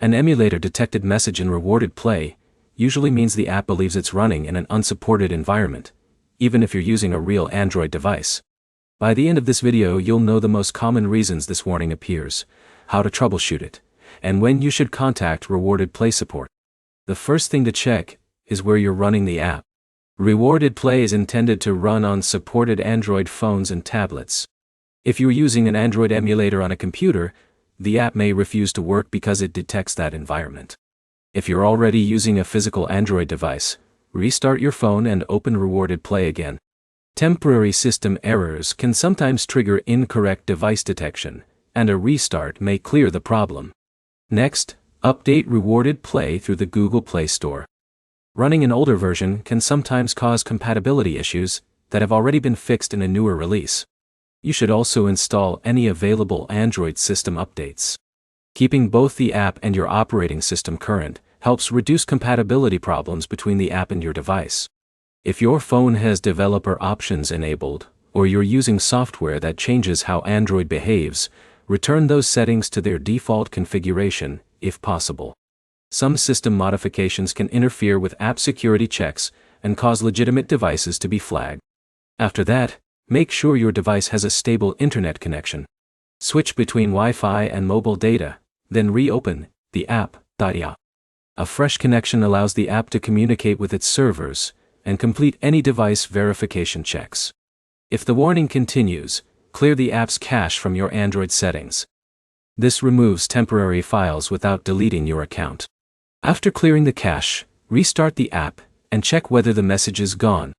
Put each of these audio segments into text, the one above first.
An emulator detected message in rewarded play usually means the app believes it's running in an unsupported environment, even if you're using a real Android device. By the end of this video, you'll know the most common reasons this warning appears, how to troubleshoot it, and when you should contact rewarded play support. The first thing to check is where you're running the app. Rewarded play is intended to run on supported Android phones and tablets. If you're using an Android emulator on a computer, the app may refuse to work because it detects that environment. If you're already using a physical Android device, restart your phone and open rewarded play again. Temporary system errors can sometimes trigger incorrect device detection, and a restart may clear the problem. Next, update rewarded play through the Google Play Store. Running an older version can sometimes cause compatibility issues that have already been fixed in a newer release. You should also install any available Android system updates. Keeping both the app and your operating system current helps reduce compatibility problems between the app and your device. If your phone has developer options enabled, or you're using software that changes how Android behaves, return those settings to their default configuration, if possible. Some system modifications can interfere with app security checks and cause legitimate devices to be flagged. After that, make sure your device has a stable internet connection. Switch between Wi-Fi and mobile data, then reopen the app. A fresh connection allows the app to communicate with its servers and complete any device verification checks. If the warning continues, clear the app's cache from your Android settings. This removes temporary files without deleting your account. After clearing the cache, restart the app and check whether the message is gone.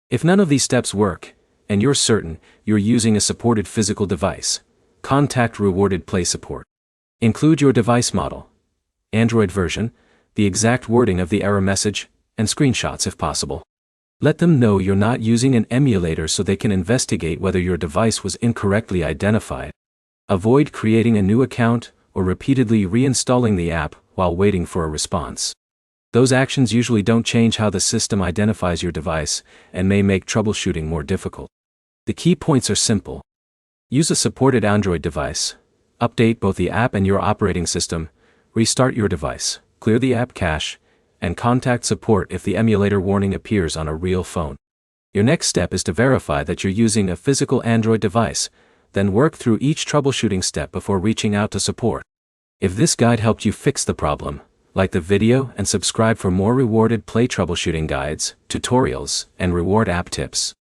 If none of these steps work, and you're certain you're using a supported physical device, contact rewarded play support. Include your device model, Android version, the exact wording of the error message, and screenshots if possible. Let them know you're not using an emulator so they can investigate whether your device was incorrectly identified. Avoid creating a new account or repeatedly reinstalling the app while waiting for a response. Those actions usually don't change how the system identifies your device and may make troubleshooting more difficult. The key points are simple. Use a supported Android device. Update both the app and your operating system. Restart your device. Clear the app cache. And contact support if the emulator warning appears on a real phone. Your next step is to verify that you're using a physical Android device, then work through each troubleshooting step before reaching out to support. If this guide helped you fix the problem, like the video and subscribe for more rewarded play troubleshooting guides, tutorials, and reward app tips.